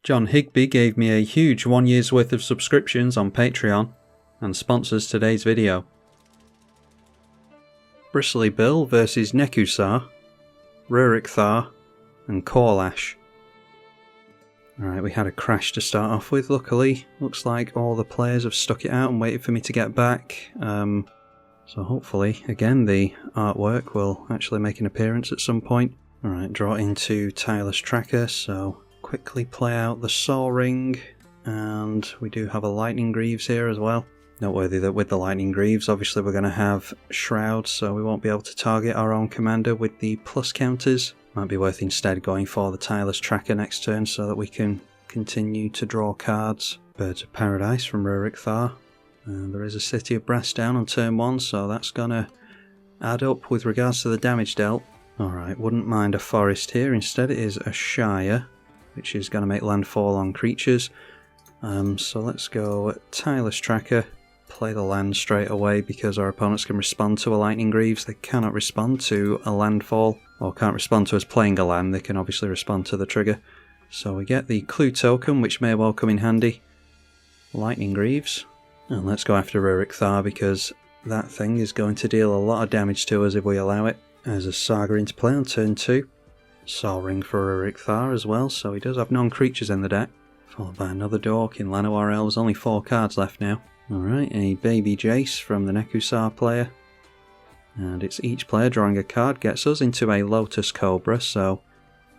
John Higby gave me a huge 1 year's worth of subscriptions on Patreon and sponsors today's video. Bristly Bill versus Nekusar, Rurik Thar and Korlash. Alright, we had a crash to start off with, luckily. Looks like all the players have stuck it out and waited for me to get back. So hopefully, again, the artwork will actually make an appearance at some point. Alright, draw into Tireless Tracker, so quickly play out the Soul Ring, and we do have a Lightning Greaves here as well. Noteworthy that with the Lightning Greaves, obviously we're going to have Shrouds, so we won't be able to target our own commander with the plus counters. Might be worth instead going for the Tireless Tracker next turn so that we can continue to draw cards. Birds of Paradise from Rurik Thar. And there is a City of Brass down on turn 1, so that's going to add up with regards to the damage dealt. Alright, wouldn't mind a Forest here. Instead it is a Shire, which is going to make landfall on creatures. So let's go Tireless Tracker. Play the land straight away because our opponents can respond to a Lightning Greaves. They cannot respond to a landfall, or can't respond to us playing a land. They can obviously respond to the trigger. So we get the Clue token, which may well come in handy. Lightning Greaves. And let's go after Rurik Thar because that thing is going to deal a lot of damage to us if we allow it. There's a Saga into play on turn 2. Soul Ring for Rurik Thar as well, so he does have non-creatures in the deck. Followed by another Dork in Llanowar Elves, only 4 cards left now. Alright, a Baby Jace from the Nekusar player. And it's each player drawing a card gets us into a Lotus Cobra, so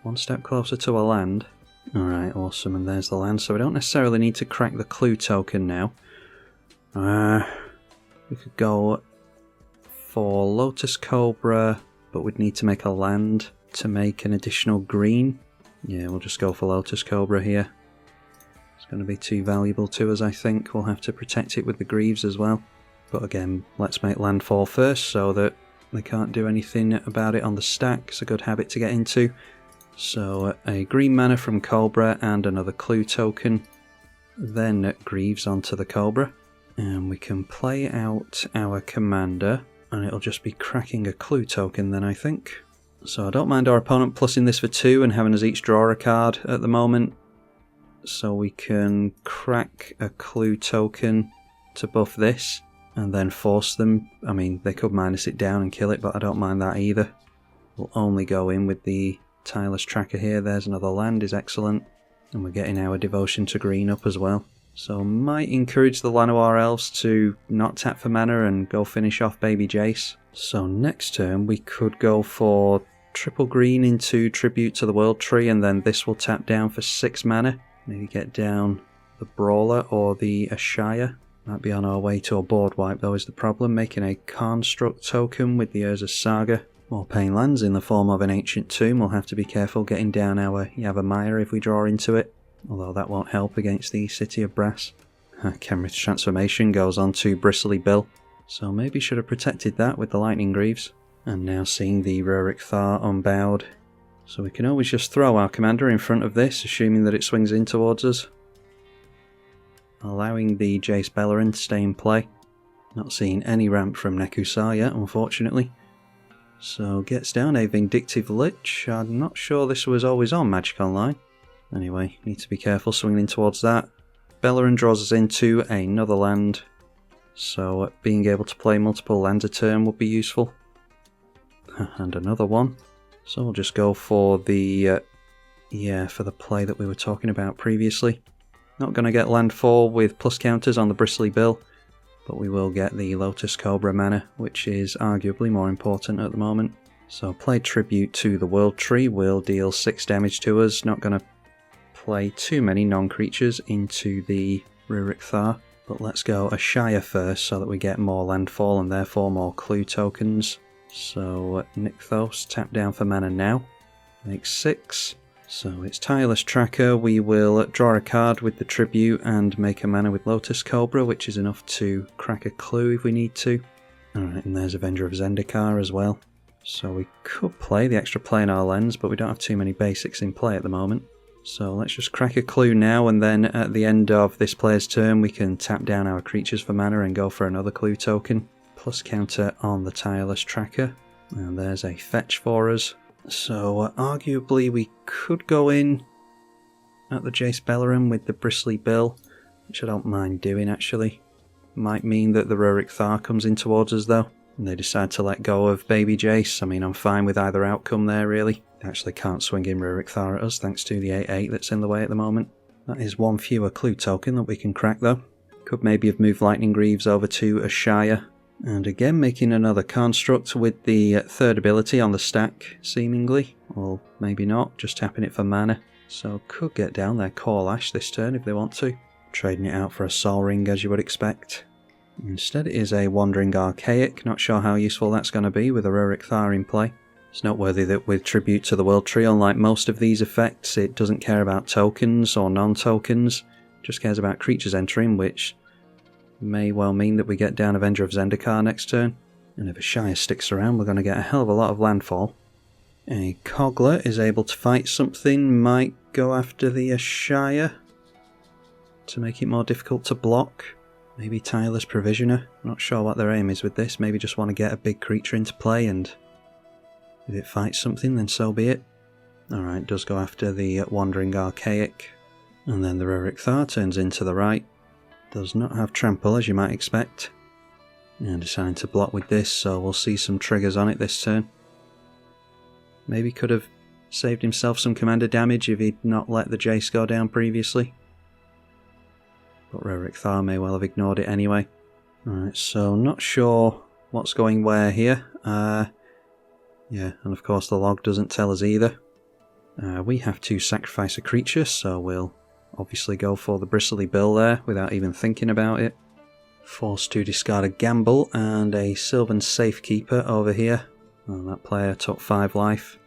one step closer to a land. Alright, awesome, and there's the land, so we don't necessarily need to crack the Clue token now. We could go for Lotus Cobra, but we'd need to make a land to make an additional green. Yeah, we'll just go for Lotus Cobra here. It's going to be too valuable to us, I think. We'll have to protect it with the Greaves as well. But again, let's make landfall first so that they can't do anything about it on the stack. It's a good habit to get into. So a green mana from Cobra and another Clue token. Then Greaves onto the Cobra. And we can play out our commander. And it'll just be cracking a Clue token then, I think. So I don't mind our opponent plussing this for 2 and having us each draw a card at the moment. So we can crack a Clue token to buff this and then force them. I mean, they could minus it down and kill it, but I don't mind that either. We'll only go in with the Tireless Tracker here. There's another land, is excellent. And we're getting our Devotion to Green up as well. So might encourage the Llanowar Elves to not tap for mana and go finish off Baby Jace. So next turn we could go for triple green into Tribute to the World Tree, and then this will tap down for 6 mana. Maybe get down the Brawler or the Ashaya. Might be on our way to a board wipe though is the problem. Making a Construct token with the Urza Saga. More Pain lands in the form of an Ancient Tomb. We'll have to be careful getting down our Yavimaya if we draw into it. Although that won't help against the City of Brass. Kenrith's Transformation goes on to Bristly Bill. So maybe should have protected that with the Lightning Greaves. And now seeing the Rurik Thar unbowed. So we can always just throw our commander in front of this, assuming that it swings in towards us. Allowing the Jace Beleren to stay in play. Not seeing any ramp from Nekusar yet, unfortunately. So gets down a Vindictive Lich. I'm not sure this was always on Magic Online. Anyway, need to be careful swinging in towards that. Beleren draws us into another land. So being able to play multiple lands a turn would be useful. And another one. So we'll just go for the for the play that we were talking about previously. Not going to get landfall with plus counters on the Bristly Bill, but we will get the Lotus Cobra mana, which is arguably more important at the moment. So play Tribute to the World Tree will deal 6 damage to us. Not going to play too many non-creatures into the Rurik Thar, but let's go Ashaya first so that we get more landfall and therefore more Clue tokens. So Nykthos, tap down for mana now. Makes 6. So it's Tireless Tracker. We will draw a card with the Tribute and make a mana with Lotus Cobra, which is enough to crack a Clue if we need to. Alright, and there's Avenger of Zendikar as well. So we could play the extra play in our lens, but we don't have too many basics in play at the moment. So let's just crack a Clue now, and then at the end of this player's turn we can tap down our creatures for mana and go for another Clue token. Plus counter on the Tireless Tracker. And there's a fetch for us. So arguably we could go in at the Jace Bellerin with the Bristly Bill, which I don't mind doing actually. Might mean that the Rurik Thar comes in towards us though, and they decide to let go of baby Jace. I mean, I'm fine with either outcome there really. They actually can't swing in Rurik Thar at us thanks to the 8/8 that's in the way at the moment. That is one fewer clue token that we can crack though. Could maybe have moved Lightning Greaves over to a Shire. And again making another construct with the third ability on the stack, seemingly. Or maybe not, just tapping it for mana. So could get down their Call Ash this turn if they want to. Trading it out for a Sol Ring as you would expect. Instead it is a Wandering Archaic, not sure how useful that's going to be with a Rurik Thar in play. It's noteworthy that with Tribute to the World Tree, unlike most of these effects, it doesn't care about tokens or non-tokens, just cares about creatures entering, which may well mean that we get down Avenger of Zendikar next turn. And if a Shire sticks around, we're going to get a hell of a lot of landfall. A Kogler is able to fight something, might go after the Shire to make it more difficult to block. Maybe Tireless Provisioner, not sure what their aim is with this, maybe just want to get a big creature into play and if it fights something then so be it. Alright, does go after the Wandering Archaic. And then the Rurik Thar turns into the right. Does not have Trample as you might expect. And deciding to block with this, so we'll see some triggers on it this turn. Maybe could have saved himself some commander damage if he'd not let the Jace go down previously. But Rurik Thar may well have ignored it anyway. Alright, so not sure what's going where here. Yeah, and of course the log doesn't tell us either. We have to sacrifice a creature, so we'll obviously go for the Bristly Bill there without even thinking about it. Forced to discard a Gamble and a Sylvan Safekeeper over here. And that player took 5 life.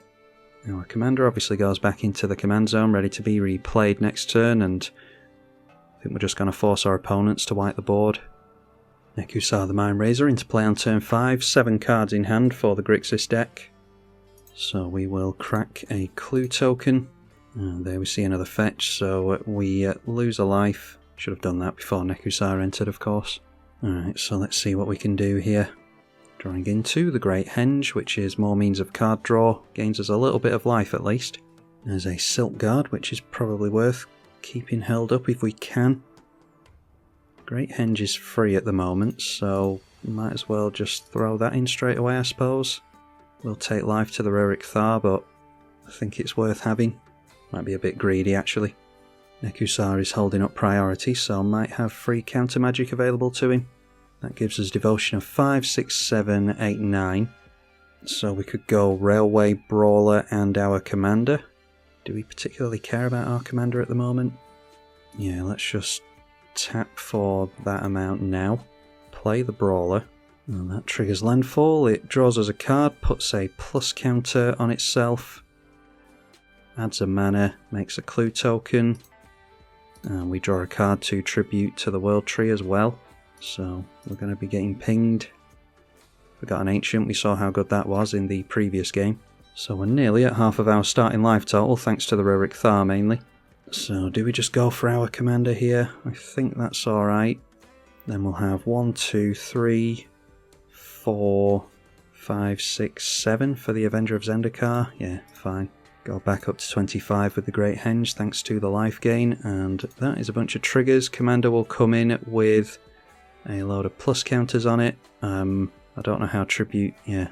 Our commander obviously goes back into the command zone, ready to be replayed next turn, and I think we're just going to force our opponents to wipe the board. Nekusar the Mindrazor into play on turn 5, 7 cards in hand for the Grixis deck. So we will crack a clue token. And there we see another fetch, so we lose a life. Should have done that before Nekusar entered, of course. Alright, so let's see what we can do here. Drawing into the Great Henge, which is more means of card draw. Gains us a little bit of life at least. There's a Silk Guard, which is probably worth keeping held up if we can. Great Henge is free at the moment, so might as well just throw that in straight away, I suppose. We'll take life to the Rurik Thar, but I think it's worth having. Might be a bit greedy actually. Nekusar is holding up priority, so might have free counter magic available to him. That gives us devotion of 5, 6, 7, 8, 9. So we could go Railway Brawler and our commander. Do we particularly care about our commander at the moment? Yeah, let's just tap for that amount now. Play the Brawler. And that triggers landfall. It draws us a card, puts a plus counter on itself. Adds a mana, makes a clue token. And we draw a card to tribute to the World Tree as well. So we're going to be getting pinged. We got an Ancient, we saw how good that was in the previous game. So we're nearly at half of our starting life total, thanks to the Rurik Thar mainly. So do we just go for our commander here? I think that's alright. Then we'll have 1, 2, 3, 4, 5, 6, 7 for the Avenger of Zendikar. Yeah, fine. Go back up to 25 with the Great Henge thanks to the life gain, and that is a bunch of triggers. Commander will come in with a load of plus counters on it. I don't know how Tribute... yeah,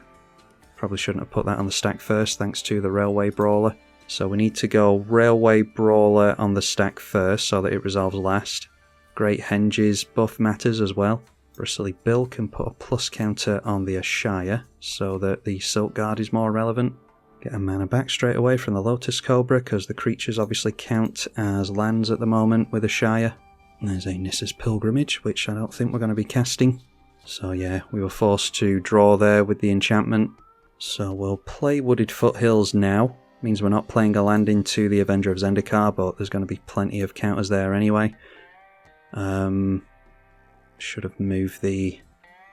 probably shouldn't have put that on the stack first thanks to the Railway Brawler. So we need to go Railway Brawler on the stack first so that it resolves last. Great Henge's buff matters as well. Bristly Bill can put a plus counter on the Shire so that the Silk Guard is more relevant. Get a mana back straight away from the Lotus Cobra because the creatures obviously count as lands at the moment with a Shire. And there's a Nissa's Pilgrimage, which I don't think we're going to be casting. So yeah, we were forced to draw there with the enchantment. So we'll play Wooded Foothills now. Means we're not playing a land into the Avenger of Zendikar, but there's going to be plenty of counters there anyway. Should have moved the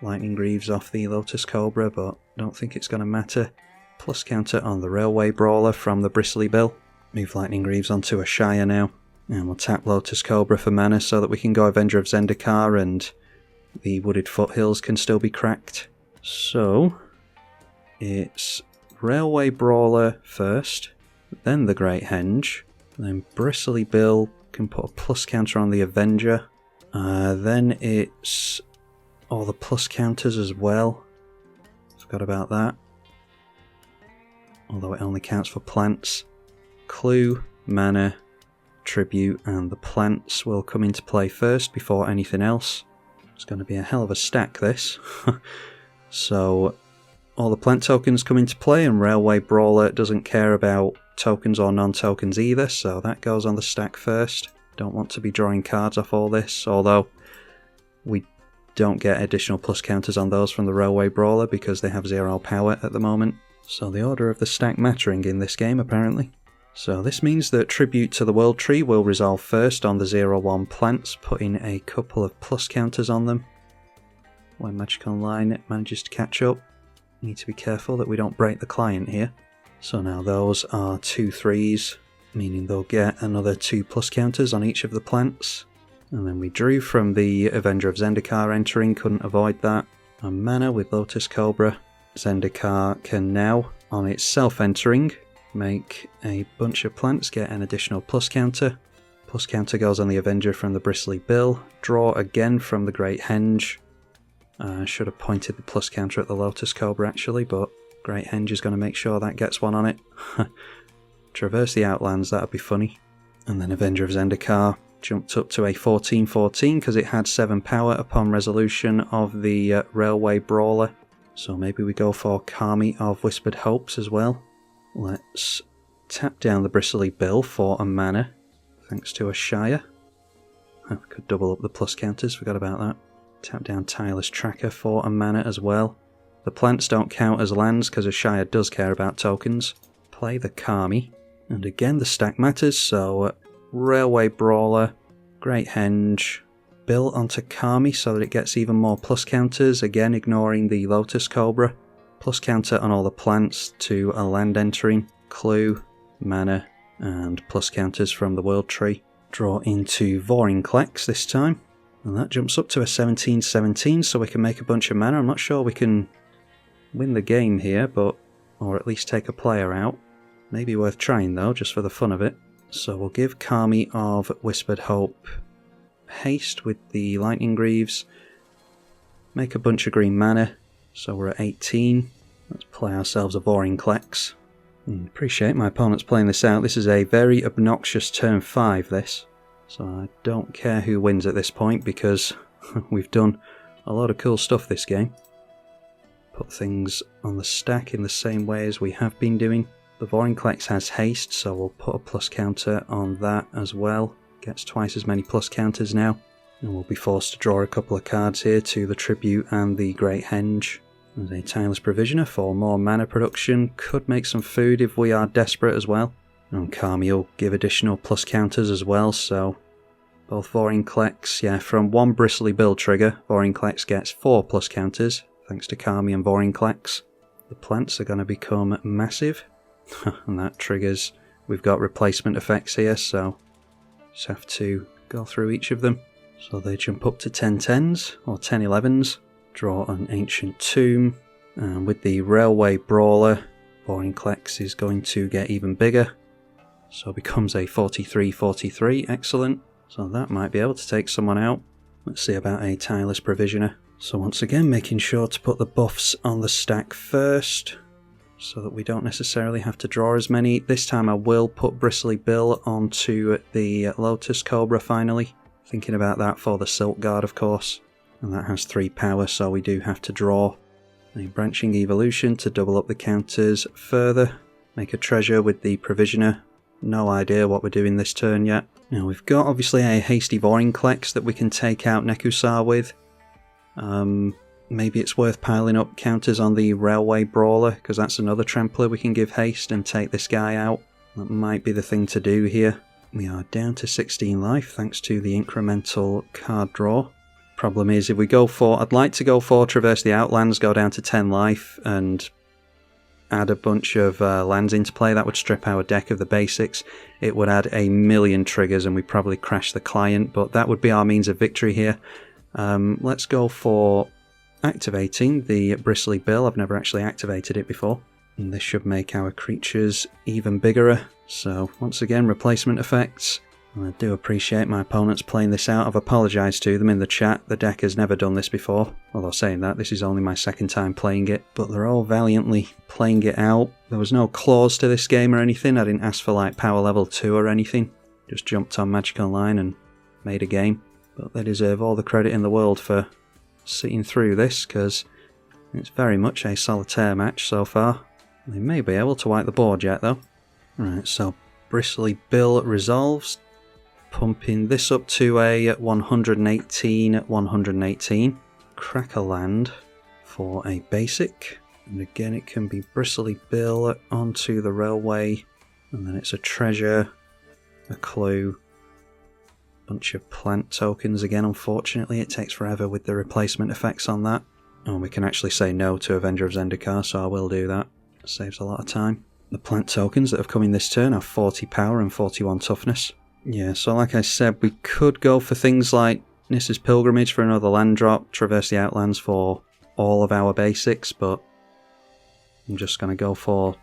Lightning Greaves off the Lotus Cobra, but don't think it's going to matter. Plus counter on the Railway Brawler from the Bristly Bill. Move Lightning Greaves onto a Shire now. And we'll tap Lotus Cobra for mana so that we can go Avenger of Zendikar and the Wooded Foothills can still be cracked. So, it's Railway Brawler first, then the Great Henge, Then Bristly Bill can put a plus counter on the Avenger. Then it's all the plus counters as well. Forgot about that. Although it only counts for plants. Clue, mana, tribute, and the plants will come into play first before anything else. It's going to be a hell of a stack, this. So, all the plant tokens come into play, and Railway Brawler doesn't care about tokens or non-tokens either, so that goes on the stack first. Don't want to be drawing cards off all this, although we don't get additional plus counters on those from the Railway Brawler because they have 0 power at the moment. So the order of the stack mattering in this game, apparently. So this means that Tribute to the World Tree will resolve first on the 0/1 plants, putting a couple of plus counters on them. When Magic Online manages to catch up, we need to be careful that we don't break the client here. So now those are 2 3s, meaning they'll get another 2 plus counters on each of the plants. And then we drew from the Avenger of Zendikar entering, couldn't avoid that. And mana with Lotus Cobra. Zendikar can now, on its self-entering, make a bunch of plants get an additional plus counter. Plus counter goes on the Avenger from the Bristly Bill. Draw again from the Great Henge. Should have pointed the plus counter at the Lotus Cobra actually, but Great Henge is going to make sure that gets one on it. Traverse the Outlands, that would be funny. And then Avenger of Zendikar jumped up to a 14/14 because it had 7 power upon resolution of the Railway Brawler. So maybe we go for Kami of Whispered Hopes as well. Let's tap down the Bristly Bill for a mana, thanks to a Shire. We could double up the plus counters, forgot about that. Tap down Tireless Tracker for a mana as well. The plants don't count as lands because a Shire does care about tokens. Play the Kami, and again the stack matters, so Railway Brawler, Great Henge, Bill onto Kami so that it gets even more plus counters, again ignoring the Lotus Cobra. Plus counter on all the plants to a land entering, clue, mana, and plus counters from the World Tree. Draw into Vorinclex this time, and that jumps up to a 17/17 so we can make a bunch of mana. I'm not sure we can win the game here, but or at least take a player out. Maybe worth trying though, just for the fun of it. So we'll give Kami of Whispered Hope haste with the Lightning Greaves, make a bunch of green mana, so we're at 18. Let's play ourselves a Vorinclex. Appreciate my opponent's playing this out. This is a very obnoxious turn 5, this. So I don't care who wins at this point because we've done a lot of cool stuff this game. Put things on the stack in the same way as we have been doing. The Vorinclex has haste, so we'll put a plus counter on that as well. Gets twice as many plus counters now. And we'll be forced to draw a couple of cards here to the Tribute and the Great Henge. There's a Tireless Provisioner for more mana production. Could make some food if we are desperate as well. And Kami will give additional plus counters as well, so both Vorinclex, yeah, from 1 Bristly Bill trigger, Vorinclex gets 4 plus counters, thanks to Kami and Vorinclex. The plants are going to become massive, and that triggers, we've got replacement effects here, so just have to go through each of them. So they jump up to 10/10s, or 10/11s, draw an Ancient Tomb, and with the Railway Brawler, Vorinclex is going to get even bigger, so it becomes a 43/43, excellent. So that might be able to take someone out. Let's see about a Tireless Provisioner. So once again, making sure to put the buffs on the stack first, so that we don't necessarily have to draw as many. This time I will put Bristly Bill onto the Lotus Cobra finally. Thinking about that for the Silk Guard, of course. And that has 3 power, so we do have to draw a Branching Evolution to double up the counters further. Make a treasure with the Provisioner. No idea what we're doing this turn yet. Now we've got obviously a hasty Vorinclex that we can take out Nekusar with. Maybe it's worth piling up counters on the Railway Brawler, because that's another trampler we can give haste and take this guy out. That might be the thing to do here. We are down to 16 life thanks to the incremental card draw. Problem is, if we go for, I'd like to go for Traverse the Outlands, go down to 10 life and add a bunch of lands into play. That would strip our deck of the basics. It would add a million triggers and we'd probably crash the client, but that would be our means of victory here. Let's go for activating the Bristly Bill. I've never actually activated it before. And this should make our creatures even bigger. So once again, replacement effects. I do appreciate my opponents playing this out. I've apologised to them in the chat. The deck has never done this before. Although saying that, this is only my second time playing it. But they're all valiantly playing it out. There was no clause to this game or anything. I didn't ask for like power level 2 or anything. Just jumped on Magic Online and made a game. But they deserve all the credit in the world for sitting through this, because it's very much a solitaire match so far. They may be able to wipe the board yet though. Right, so Bristly Bill resolves. Pumping this up to a 118 at 118. Crack a land for a basic. And again it can be Bristly Bill onto the railway. And then it's a treasure, a clue, bunch of plant tokens again. Unfortunately it takes forever with the replacement effects on that. Oh, we can actually say no to Avenger of Zendikar, so I will do that. Saves a lot of time. The plant tokens that have come in this turn have 40 power and 41 toughness. Yeah, so like I said, we could go for things like Nissa's Pilgrimage for another land drop, Traverse the Outlands for all of our basics, but I'm just going to go for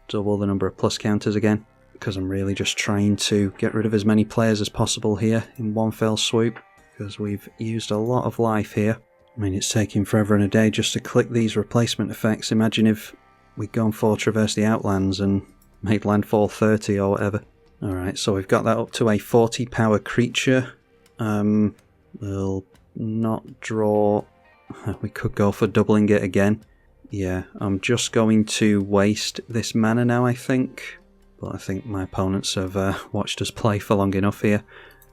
double the number of plus counters again, because I'm really just trying to get rid of as many players as possible here in one fell swoop, because we've used a lot of life here. I mean, it's taking forever and a day just to click these replacement effects. Imagine if we'd gone for Traverse the Outlands and made landfall 30 or whatever. Alright, so we've got that up to a 40 power creature. We'll not draw. We could go for doubling it again. Yeah, I'm just going to waste this mana now, I think. But I think my opponents have watched us play for long enough here.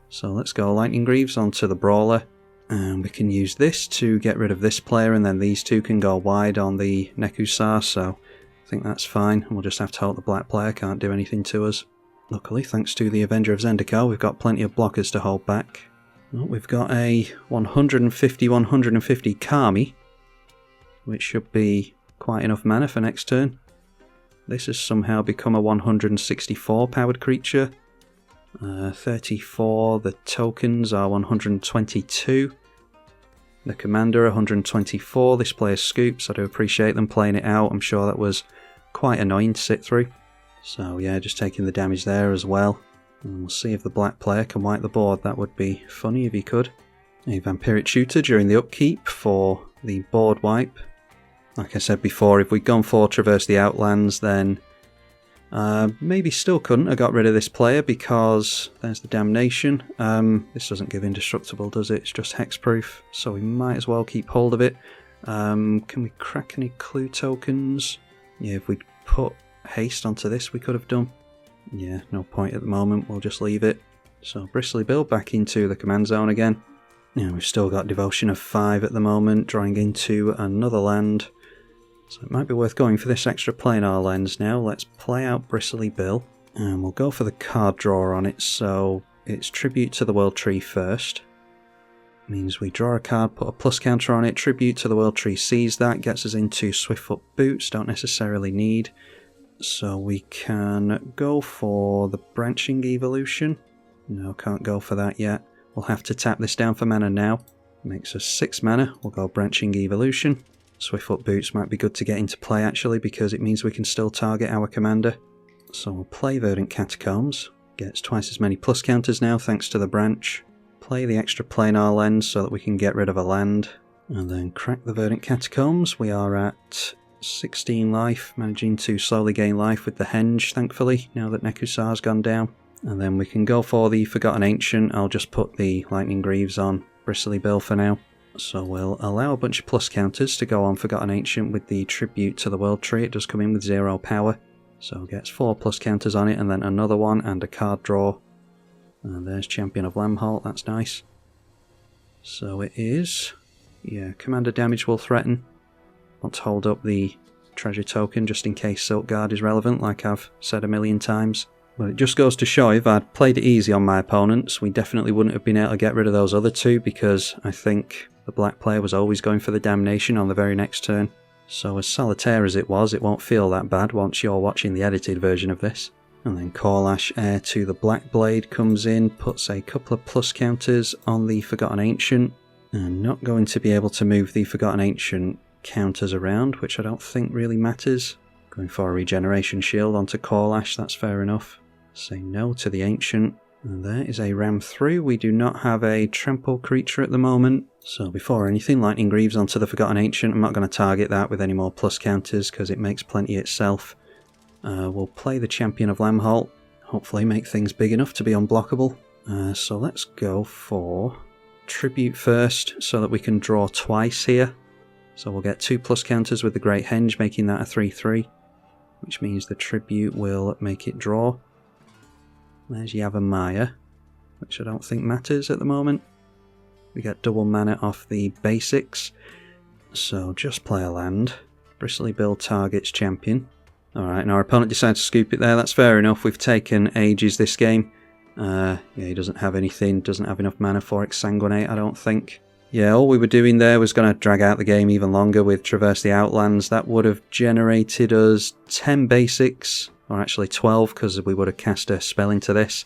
So let's go Lightning Greaves onto the Brawler. And we can use this to get rid of this player, and then these two can go wide on the Nekusar, so I think that's fine. We'll just have to hope the black player can't do anything to us. Luckily, thanks to the Avenger of Zendikar, we've got plenty of blockers to hold back. Well, we've got a 150-150 Kami, which should be quite enough mana for next turn. This has somehow become a 164 powered creature. 34, the tokens are 122. The commander 124. This player's scoops. I do appreciate them playing it out. I'm sure that was quite annoying to sit through. So yeah, just taking the damage there as well. And we'll see if the black player can wipe the board. That would be funny if he could. A Vampiric Shooter during the upkeep for the board wipe. Like I said before, if we'd gone for Traverse the Outlands, then maybe still couldn't have got rid of this player, because there's the Damnation. This doesn't give indestructible, does it? It's just hexproof, so we might as well keep hold of it. Can we crack any clue tokens? Yeah, if we'd put haste onto this, we could have done. Yeah, no point at the moment, we'll just leave it. So Bristly Bill back into the command zone again. Yeah, we've still got Devotion of 5 at the moment, drawing into another land. So it might be worth going for this extra planar lens now. Let's play out Bristly Bill, and we'll go for the card draw on it. So it's Tribute to the World Tree first. Means we draw a card, put a plus counter on it, Tribute to the World Tree sees that, gets us into Swiftfoot Boots, don't necessarily need. So we can go for the Branching Evolution. No, can't go for that yet. We'll have to tap this down for mana now. Makes us 6 mana, we'll go Branching Evolution. Swiftfoot Boots might be good to get into play actually, because it means we can still target our commander. So we'll play Verdant Catacombs. Gets twice as many plus counters now thanks to the branch. Play the extra planar lens so that we can get rid of a land. And then crack the Verdant Catacombs. We are at 16 life, managing to slowly gain life with the Henge thankfully, now that Nekusar's gone down. And then we can go for the Forgotten Ancient. I'll just put the Lightning Greaves on Bristly Bill for now. So we'll allow a bunch of plus counters to go on Forgotten Ancient with the Tribute to the World Tree. It does come in with 0 power. So it gets 4 plus counters on it, and then another one and a card draw. And there's Champion of Lambholt, that's nice. So it is... yeah, commander damage will threaten. Want to hold up the treasure token just in case Silk Guard is relevant, like I've said a million times. But it just goes to show, if I'd played it easy on my opponents, we definitely wouldn't have been able to get rid of those other two, because I think the black player was always going for the Damnation on the very next turn. So as solitaire as it was, it won't feel that bad once you're watching the edited version of this. And then Corlash, heir to the Black Blade, comes in, puts a couple of plus counters on the Forgotten Ancient. And not going to be able to move the Forgotten Ancient counters around, which I don't think really matters. Going for a regeneration shield onto Corlash, that's fair enough. Say no to the Ancient. And there is a ram through. We do not have a trample creature at the moment. So before anything, Lightning Greaves onto the Forgotten Ancient. I'm not going to target that with any more plus counters because it makes plenty itself. We'll play the Champion of Lambholt. Hopefully make things big enough to be unblockable. So let's go for Tribute first so that we can draw twice here. So we'll get 2 plus counters with the Great Henge, making that a 3-3. Which means the Tribute will make it draw. There's Yavimaya, which I don't think matters at the moment. We get double mana off the basics. So just play a land. Bristly build targets champion. Alright, and our opponent decides to scoop it there. That's fair enough. We've taken ages this game. Yeah, he doesn't have anything. Doesn't have enough mana for Exsanguinate, I don't think. Yeah, all we were doing there was going to drag out the game even longer with Traverse the Outlands. That would have generated us 10 basics, or actually 12, because we would have cast a spell into this.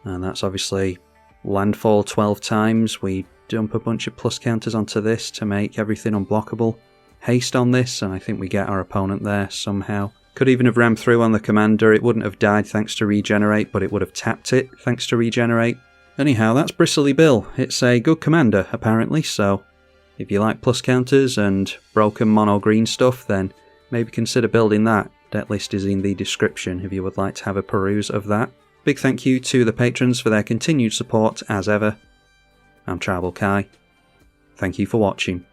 And that's obviously landfall 12 times. We dump a bunch of plus counters onto this to make everything unblockable. Haste on this, and I think we get our opponent there somehow. Could even have rammed through on the commander. It wouldn't have died thanks to regenerate, but it would have tapped it thanks to regenerate. Anyhow, that's Bristly Bill. It's a good commander, apparently, so if you like plus counters and broken mono green stuff, then maybe consider building that. Deck list is in the description if you would like to have a peruse of that. Big thank you to the patrons for their continued support as ever. I'm tribalkai. Thank you for watching.